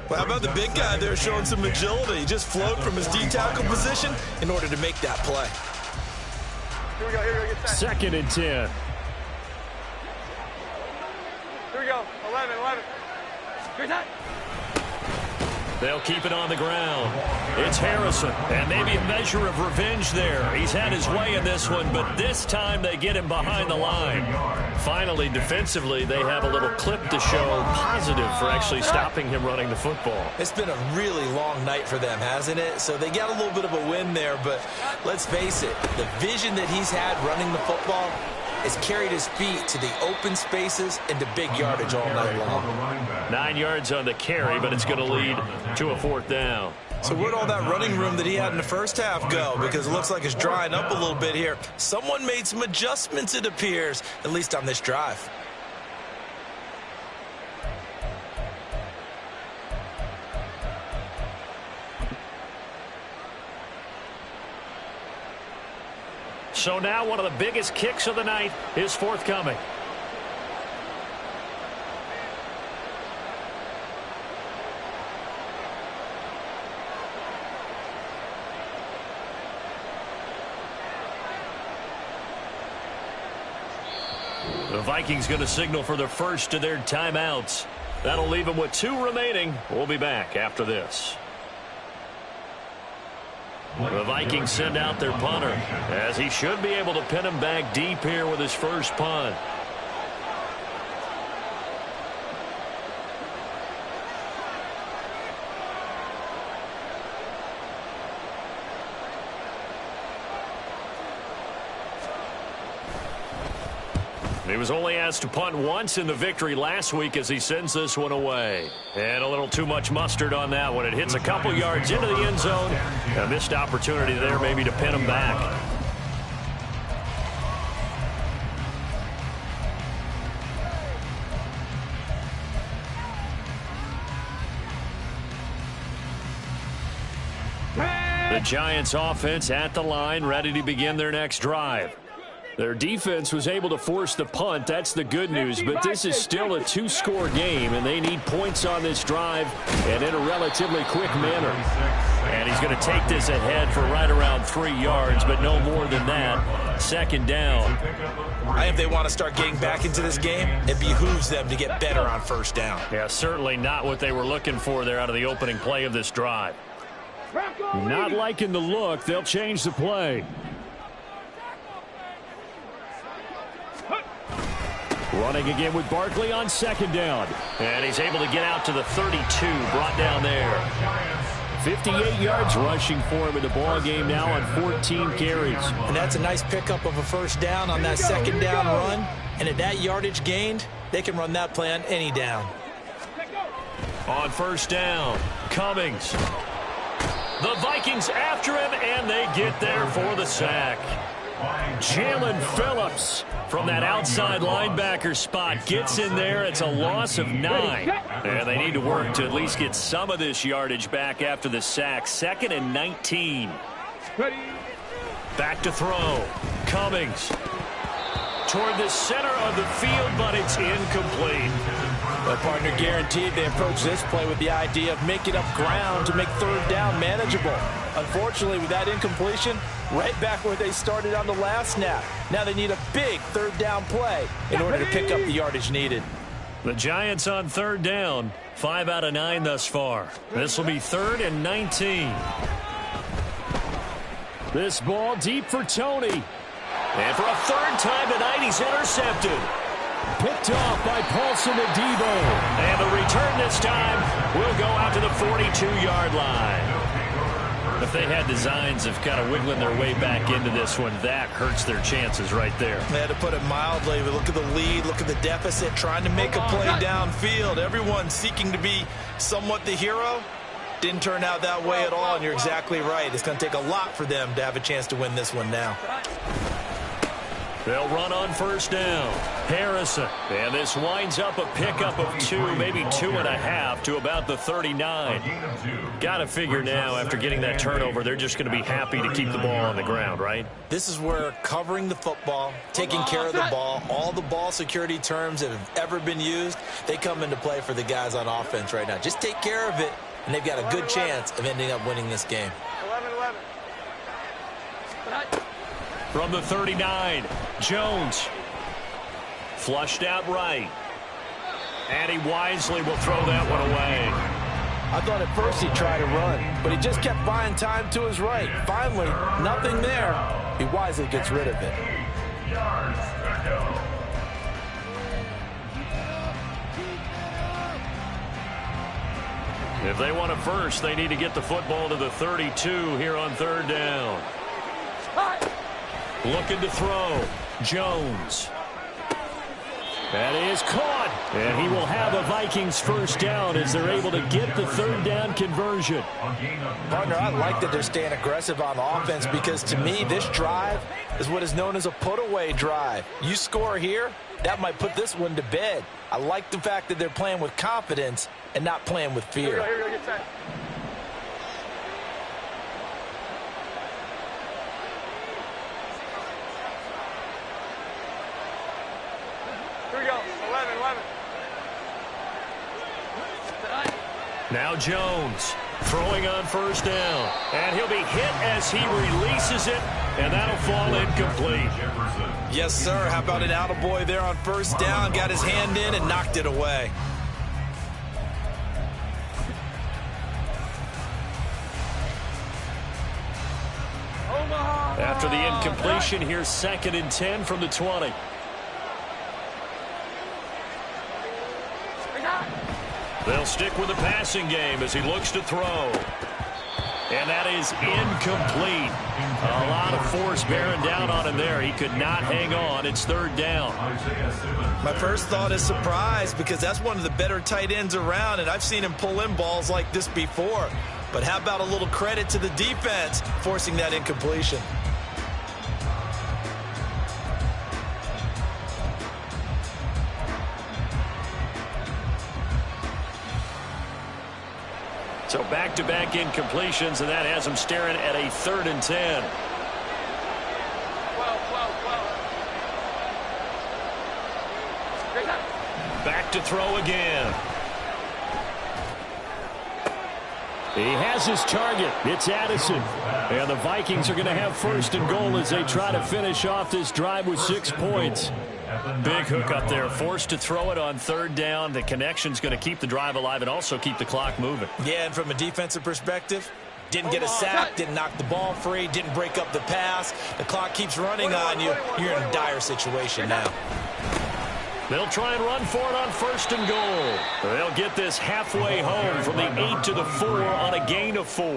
Well, how about the big guy there showing some agility? He just flowed from his D-tackle position in order to make that play. Here we go, get set. 2nd and 10. Here we go, 11. Here's that. They'll keep it on the ground. It's Harrison, and maybe a measure of revenge there. He's had his way in this one, but this time they get him behind the line. Finally, defensively, they have a little clip to show positive for actually stopping him running the football. It's been a really long night for them, hasn't it? So they got a little bit of a win there, but let's face it, the vision that he's had running the football has carried his feet to the open spaces and to big yardage all night long. 9 yards on the carry, but it's going to lead to a 4th down. So where'd all that running room that he had in the first half go? Because it looks like it's drying up a little bit here. Someone made some adjustments, it appears, at least on this drive. So now one of the biggest kicks of the night is forthcoming. The Vikings going to signal for the first of their timeouts. That'll leave them with 2 remaining. We'll be back after this. The Vikings send out their punter, as he should be able to pin him back deep here with his first punt. He was only asked to punt once in the victory last week as he sends this one away. And a little too much mustard on that one. It hits a couple yards into the end zone. A missed opportunity there maybe to pin him back. The Giants offense at the line, ready to begin their next drive. Their defense was able to force the punt. That's the good news, but this is still a 2-score game, and they need points on this drive and in a relatively quick manner. And he's going to take this ahead for right around 3 yards, but no more than that. 2nd down. I think if they want to start getting back into this game, it behooves them to get better on first down. Yeah, certainly not what they were looking for there out of the opening play of this drive. Not liking the look. They'll change the play. Running again with Barkley on 2nd down. And he's able to get out to the 32, brought down there. 58 yards rushing for him in the ball game now on 14 carries. And that's a nice pickup of a first down on that second down run. And at that yardage gained, they can run that play on any down. On first down, Cummings. The Vikings after him, and they get there for the sack. Jalen Phillips from that outside linebacker spot gets in there. It's a loss of 9. And they need to work to at least get some of this yardage back after the sack. 2nd and 19. Back to throw. Cummings. Toward the center of the field, but it's incomplete. But partner guaranteed they approach this play with the idea of making up ground to make third down manageable. Unfortunately, with that incompletion, right back where they started on the last snap. Now they need a big third down play in order to pick up the yardage needed. The Giants on third down, 5 out of 9 thus far. This will be 3rd and 19. This ball deep for Tony. And for a 3rd time tonight, he's intercepted. Picked off by Paulson Adebo. And the return this time will go out to the 42-yard line. If they had designs of kind of wiggling their way back into this one, that hurts their chances right there. They had to put it mildly. Look at the lead, look at the deficit, trying to make a play downfield. Everyone seeking to be somewhat the hero. Didn't turn out that way at all, and you're exactly right. It's going to take a lot for them to have a chance to win this one now. They'll run on first down. Harrison. And this winds up a pickup of 2, maybe 2.5 to about the 39. Got to figure now, after getting that turnover, they're just going to be happy to keep the ball on the ground, right? This is where covering the football, taking care of the ball, all the ball security terms that have ever been used, they come into play for the guys on offense right now. Just take care of it, and they've got a good chance of ending up winning this game. 11-11. From the 39, Jones. Flushed out right. And he wisely will throw that one away. I thought at first he'd try to run, but he just kept buying time to his right. Finally, nothing there. He wisely gets rid of it. If they want a first, they need to get the football to the 32 here on third down. Looking to throw. Jones. That is caught. And he will have a Vikings first down as they're able to get the third down conversion. Partner, I like that they're staying aggressive on offense because to me, this drive is what is known as a put-away drive. You score here, that might put this one to bed. I like the fact that they're playing with confidence and not playing with fear. Here we go, get set. Here we go, 11-11. Now Jones throwing on first down. And he'll be hit as he releases it, and that'll fall incomplete. Yes, sir. How about an attaboy there on first down? Got his hand in and knocked it away. After the incompletion, here's 2nd and 10 from the 20. They'll stick with the passing game as he looks to throw. And that is incomplete. A lot of force bearing down on him there. He could not hang on. It's third down. My first thought is surprise because that's one of the better tight ends around, and I've seen him pull in balls like this before. But how about a little credit to the defense forcing that incompletion? So back-to-back incompletions, and that has him staring at a 3rd and 10. 12. Back to throw again. He has his target. It's Addison. And the Vikings are going to have 1st and goal as they try to finish off this drive with 6 points. Big hook up there, forced to throw it on third down. The connection's going to keep the drive alive and also keep the clock moving. Yeah, and from a defensive perspective, didn't get a sack, didn't knock the ball free, didn't break up the pass. The clock keeps running on you. You're in a dire situation now. They'll try and run for it on 1st and goal. They'll get this halfway home from the 8 to the 4 on a gain of 4.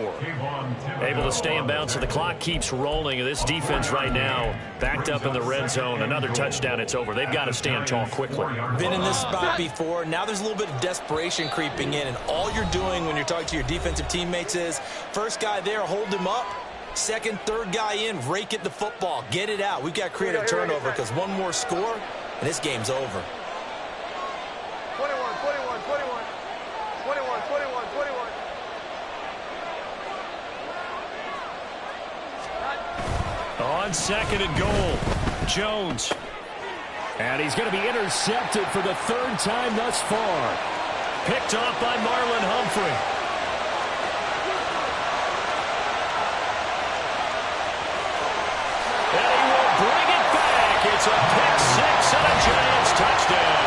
Able to stay in bounds, so the clock keeps rolling. This defense right now backed up in the red zone. Another touchdown, it's over. They've got to stand tall quickly. Been in this spot before. Now there's a little bit of desperation creeping in, and all you're doing when you're talking to your defensive teammates is, first guy there, hold him up. Second, third guy in, rake at the football. Get it out. We've got to create a turnover because one more score, and this game's over. 21, 21, 21. 21, 21, 21. On 2nd and goal, Jones. And he's going to be intercepted for the 3rd time thus far. Picked off by Marlon Humphrey. And he will bring it back. It's a pick 6 and a Giants touchdown.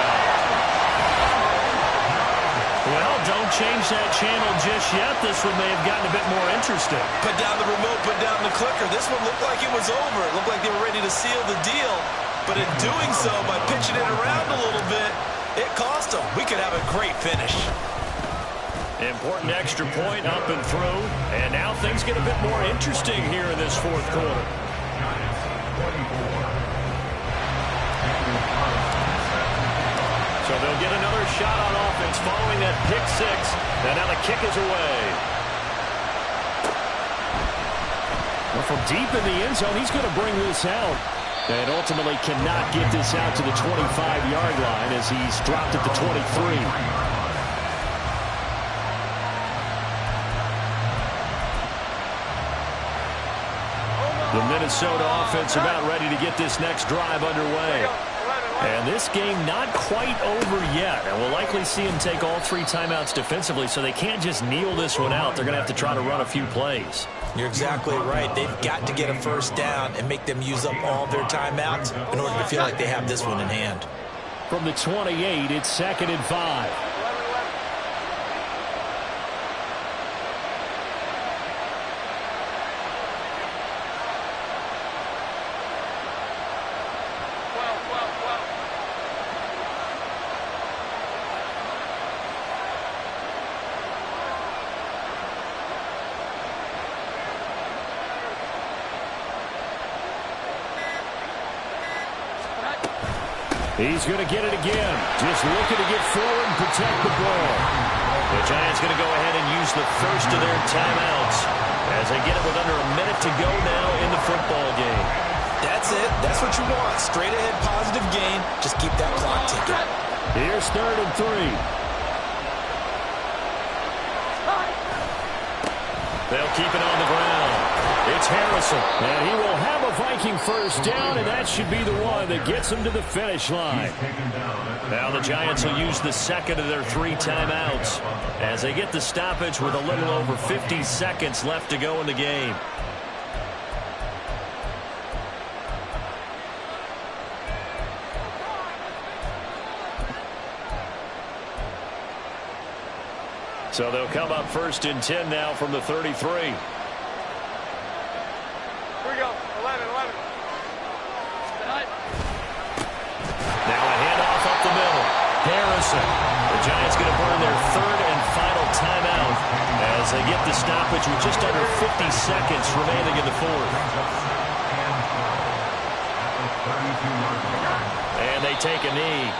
Well, don't change that channel just yet. This one may have gotten a bit more interesting. Put down the remote, put down the clicker. This one looked like it was over. It looked like they were ready to seal the deal. But in doing so, by pitching it around a little bit, it cost them. We could have a great finish. Important extra point up and through. And now things get a bit more interesting here in this 4th quarter. So they'll get another shot on offense following that pick 6. And now the kick is away. Well, from deep in the end zone, he's going to bring this out. And ultimately cannot get this out to the 25-yard line as he's dropped at the 23. The Minnesota offense about ready to get this next drive underway. And this game not quite over yet. And we'll likely see them take all 3 timeouts defensively, so they can't just kneel this one out. They're going to have to try to run a few plays. You're exactly right. They've got to get a first down and make them use up all their timeouts in order to feel like they have this one in hand. From the 28, it's 2nd and 5. He's going to get it again. Just looking to get forward and protect the ball. The Giants going to go ahead and use the first of their timeouts as they get it with under a minute to go now in the football game. That's it. That's what you want. Straight ahead positive gain. Just keep that clock ticking. Here's 3rd and 3. They'll keep it on the ground. It's Harrison, and he will have a Viking first down, and that should be the one that gets him to the finish line. Now the Giants will use the 2nd of their 3 timeouts as they get the stoppage with a little over 50 seconds left to go in the game. So they'll come up 1st and 10 now from the 33. Here we go. 11, 11. Now a handoff up the middle. Harrison. The Giants going to burn their 3rd and final timeout as they get the stoppage with just under 50 seconds remaining in the 4th. And they take a knee.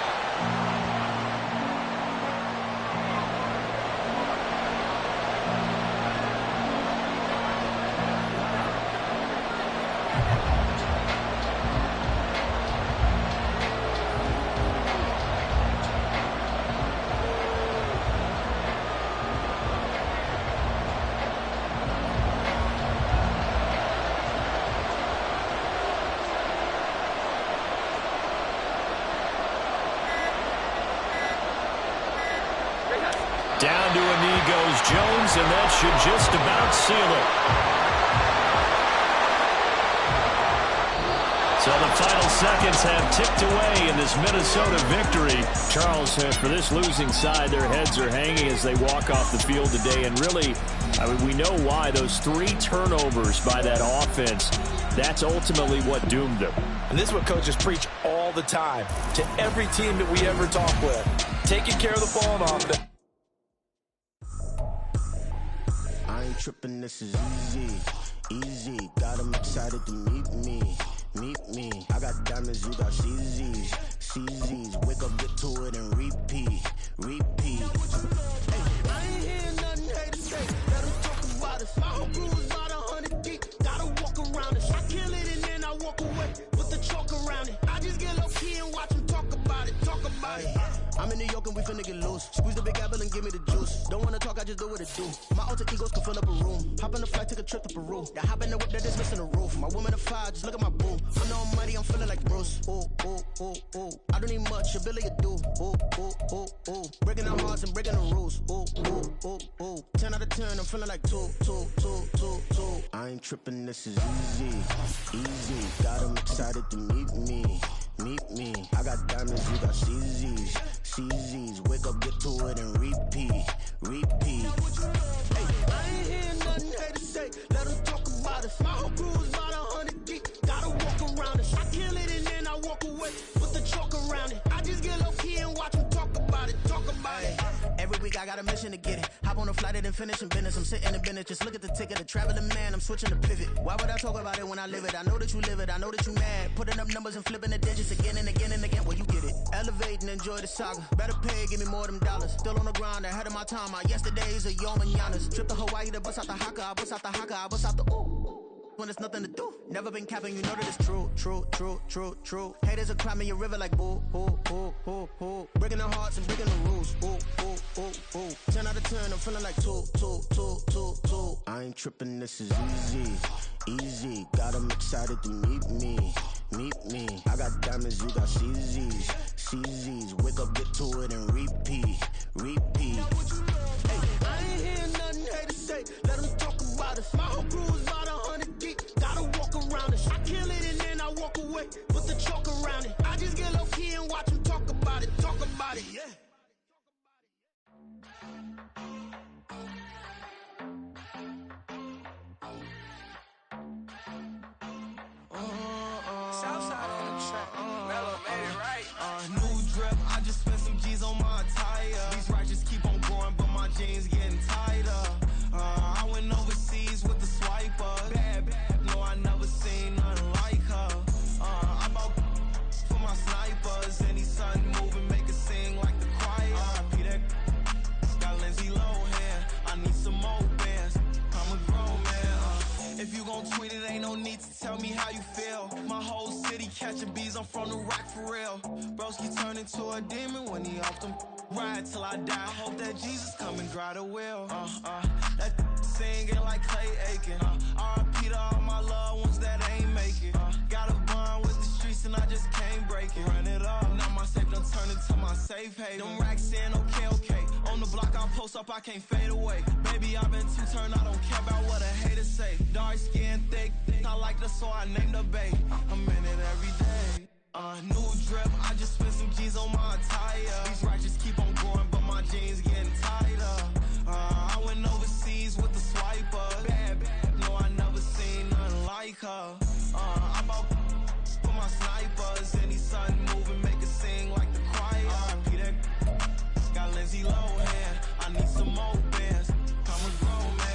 Down to a knee goes Jones, and that should just about seal it. So the final seconds have ticked away in this Minnesota victory. Charles, for this losing side, their heads are hanging as they walk off the field today, and really I mean, we know why. Those 3 turnovers by that offense, that's ultimately what doomed them. And this is what coaches preach all the time to every team that we ever talk with. Taking care of the ball and offense. I ain't tripping, this is easy. Got them excited to meet me. I got diamonds, you got CZs. Wake up, get to it, and repeat. Hey, I ain't hear nothing haters say. Let them talk about us. My whole crew is about 100 deep. Gotta walk around us. I kill it and then I walk away with the chalk around it. I just get low key and watch them talk about it. I'm in New York and we finna get loose. Squeeze the big apple and give me the juice. Don't wanna talk, I just do what it do. My alter egos can fill up a room. Hop on the flight, take a trip to Peru. That hop in the whip that is missing the roof. My woman a fire, just look at my boo. I'm the almighty, I'm feeling like Bruce. Ooh. I don't need much, ability to do. Ooh. Breaking the hearts and breaking the rules. Ooh. 10 out of 10, I'm feeling like 2. I ain't tripping, this is easy. Got them excited to meet me. I got diamonds, you got CZs. Wake up, get to it, and repeat. Hey, I ain't hear nothing haters say. Let them talk about us. My whole crew is about 100 deep. Gotta walk around us. I kill it and then I walk away with the chalk around it. I just get low key and watch them talk about it. Every week I got a mission to get it. Hop on a flight and finish in business. I'm sitting in business, just look at the ticket. A traveling man, I'm switching to pivot. Why would I talk about it when I live it? I know that you live it, I know that you mad. Putting up numbers and flipping the digits again and again and again. Well, you get it. Elevate and enjoy the saga. Better pay, give me more of them dollars. Still on the grind, ahead of my time. My yesterdays are your mananas. Trip to Hawaii to bust out the haka. I bust out the haka, I bust out the ooh. When there's nothing to do. Never been capping, you know that it's true. Haters are climbing your river like boo. Breaking their hearts and breaking the rules. Ooh. 10 out of 10, I'm feeling like 2. I ain't tripping, this is easy. Got them excited to meet me. I got diamonds, you got CZs. Wake up, get to it, and repeat. Hey, I ain't hear nothing haters say. Let them talk about us. My whole crew is about 100 deep. Gotta walk around us. I kill it and then I walk away with the chalk around it. I just get low key and watch them talk about it. Yeah. Southside on the track. Mellow made it right. New drip, I just spent some G's on my attire. These righteous keep on going, but my jeans getting tighter. I went overseas with the swiper. Bad, no, I never seen nothing like her. I bought for my snipers. Any sun moving, make it sing like the choir. Peter got Lindsay Lohan. I need some more bands. I'm a grown man. If you gon' tweet it, ain't no need to tell me how you feel. My whole city catching bees, I'm from the rock for real. Broski turned into a demon when he off them. Ride till I die. Hope that Jesus come and dry the wheel. That singing like Clay Aiken. R.I.P. to all my loved ones that ain't make it. Got a bond with the streets and I just can't break it. Run it up, now my safe done turned into my safe haven. Them racks in, okay. On the block I post up, I can't fade away. Baby, I've been too turned, I don't care about what a hater say. Dark skin, thick, I like the so I named the babe. I'm in it every day. New drip, I just spent some G's on my attire. These righteous keep on going, but my jeans getting tighter. I went overseas with the swiper. Bad, no, I never seen nothing like her. I bought for my snipers. Any sun moving, make it sing like the choir. Peter got Lindsay Lohan. I need some more bands. I'm a grown man.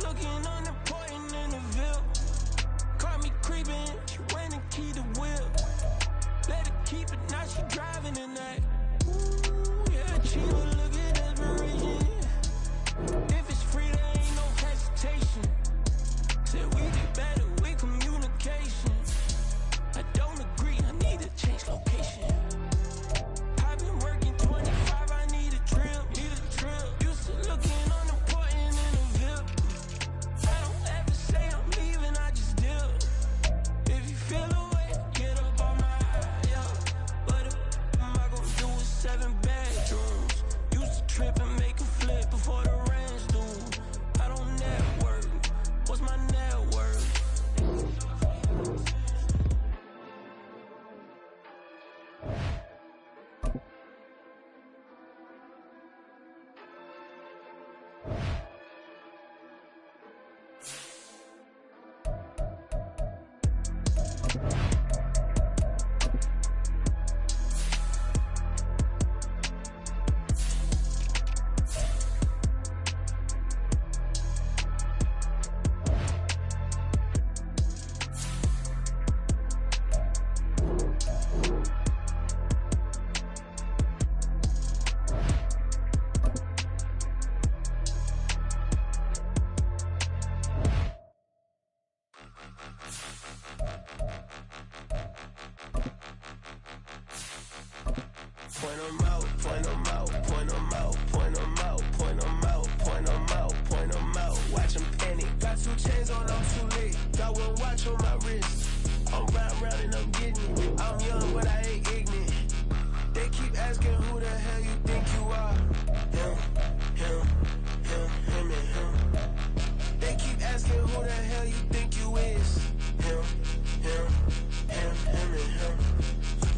Looking unimportant creeping. She went and keyed the whip. Let her keep it, now she driving in that. Ooh, yeah, Chiva, look at desperation. If it's free, there ain't no hesitation. Said we get better with communication. I don't agree, I need to change location. I've been working 25, I need a trip. Used to looking unimportant in a VIP. I don't ever say I'm leaving, I just dip. If you feel away, get up on my yeah. But am I gonna do with 7 bedrooms? Used to trip and make a flip before the rent's due. I don't network. What's my net worth? Point 'em out, point 'em out, point 'em out, point 'em out, point 'em out, point 'em out, point 'em out. Watch 'em panic. Got 2 chains on, I'm too late. Got 1 watch on my wrist. I'm round and I'm getting it. I'm young, but I ain't ignorant. They keep asking who the hell you think you are. Him, and him. They keep asking who the hell you think you is. Him, and him.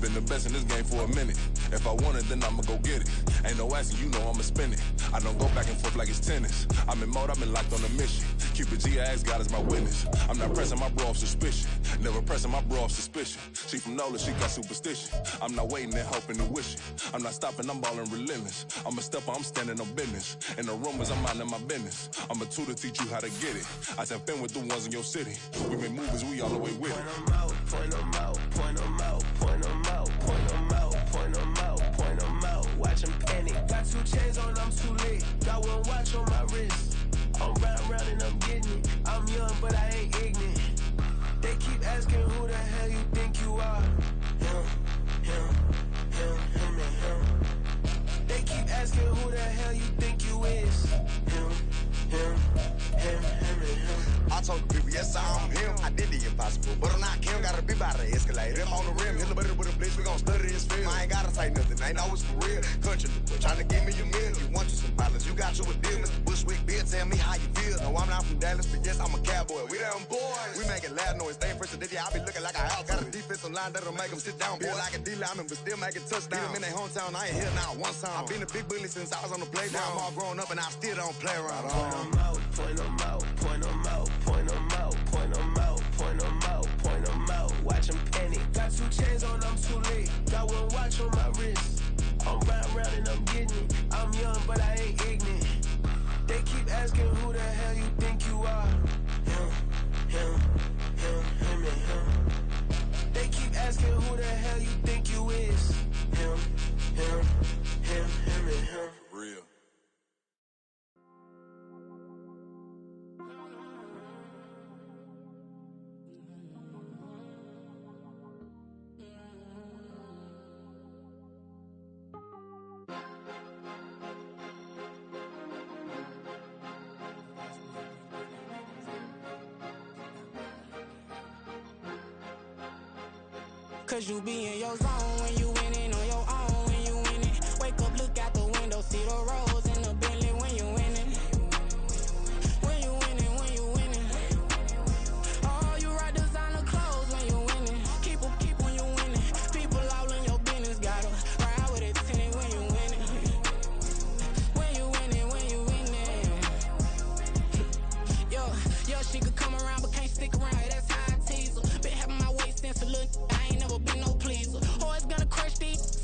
Been the best in this game for a minute. If I want it, then I'ma go get it. Ain't no asking, you know I'ma spend it. I don't go back and forth like it's tennis. I'm in mode, I've been locked on a mission. Cupid G, I ask God as my witness. I'm not pressing my bro off suspicion. Never pressing my bro off suspicion. She from Nola, she got superstition. I'm not waiting and hoping and wishing. I'm not stopping, I'm balling relentless. I'm a stepper, I'm standing on business. In the rumors, I'm minding my business. I'm a tutor, teach you how to get it. I tap in with the ones in your city. We make movies, we all the way with it. Point 'em out, point 'em out, point 'em out, point 'em out, point 'em out, point 'em out, point 'em out. Watch 'em panic. Got 2 chains on, I'm too late. Got 1 watch on my wrist. I'm round and I'm getting it. I'm young, but I ain't ignorant. They keep asking who the hell you think you are. Him, and him. They keep asking who the hell you think you is. Him, and him. I told the people, yes, I'm him. I did the impossible, but I'm not Kim. Gotta be by the escalator. Him on the rim, hit the butter with a blitz. We gon' study his film. I ain't gotta say nothing, ain't always for real. Country, tryna give me a meal. You want you some violence, you got you a deal. Mr. Bushwick, Bill, tell me how you feel. No, I'm not from Dallas, but yes, I'm a cowboy. We them boys. We making loud noise. Stay fresh to I be looking like a house. Got a defensive line that'll make them sit down. Feel like a D-lineman, but still making touchdowns. Beat them in their hometown, I ain't here now one time. I been a big bully since I was on the playground. I'm all grown up and I still don't play around. Point 'em out, point 'em out, point 'em out, point 'em out, point 'em out, point 'em out, point 'em out. Watch 'em panic. Got 2 chains on, I'm too late. Got 1 watch on my wrist. I'm round and I'm getting it. I'm young, but I ain't ignorant. They keep asking who the hell you think you are. Him, and him. They keep asking who the hell you think you is. Him, and him. Real. Cause you be in your zone when you winning on your own when you winning. Wake up, look out the window, see the rose in the Bentley when you winning. When you winning, when you winning. Oh, you rock designer clothes when you winning. Keep when you winning. People all in your business, gotta ride with it tinted when you winning. When you winning, when you winning. Yo, she could come around but can't stick around, that's how I tease her. Been having my waist since a little, I ain't never been no pleaser. Always gonna crush these.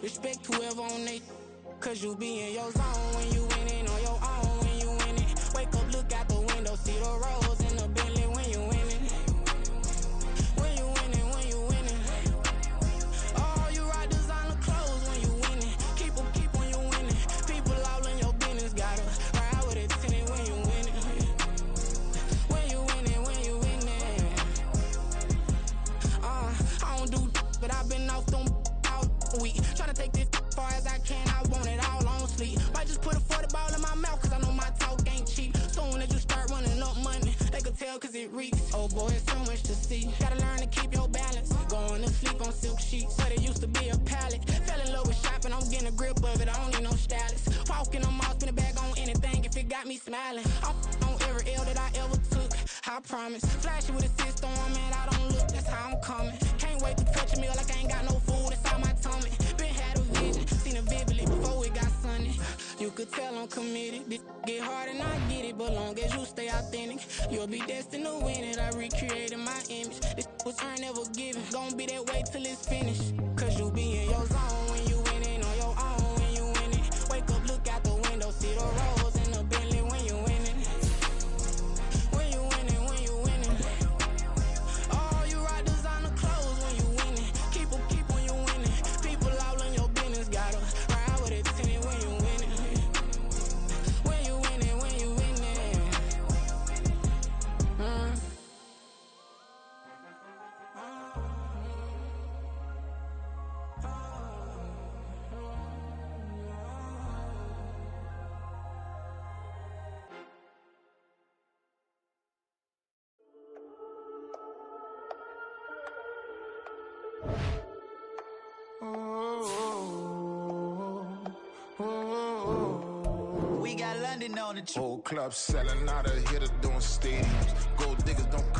Respect whoever on they, cause you be in your zone when you winning on your own when you winning. Wake up, look out the window, see the rose in the Bentley when you winning. When you winning, when you winning. Oh, you rock designer clothes when you winning. Keep when you winning. People all in your business, gotta ride with it tinted when you winning. When you winning, when you winning. I don't do but I've been off them all week. Tryna take this far as I can, I want it all on sleep. Might just put a 40 ball in my mouth, cause I know my talk ain't cheap. Soon as you start running up money, they can tell cause it reeks. Oh boy, it's so much to see. Gotta learn to keep your balance. Going to sleep on silk sheets, but it used to be a pallet. Fell in love with shopping, I'm getting a grip of it, I don't need no stylist. Walking on mall, spin a bag on anything if it got me smiling. I'm on every L that I ever took, I promise. Flashy with a system on, man, I don't look, that's how I'm coming. Can't wait to touch a meal like I ain't got no food inside my tummy. Been had a vision, seen it vividly before it got sunny. You could tell I'm committed. This get hard and I get it, but long as you stay authentic, you'll be destined to win it. I recreated my image. This was earned, never given. Gonna be that way till it's finished. Cause you be in your zone when you winning on your own when you winning. Wake up, look out the window, see the rose in the Bentley when you winning. When you winning, when you winning. Oh, you rock designer clothes when you winning. Keep when you winning. People all in your business, gotta ride with it tinted when you winning. When you winning, when you winning. We got London on the Whole club selling out of here to doing stadiums. Gold diggers don't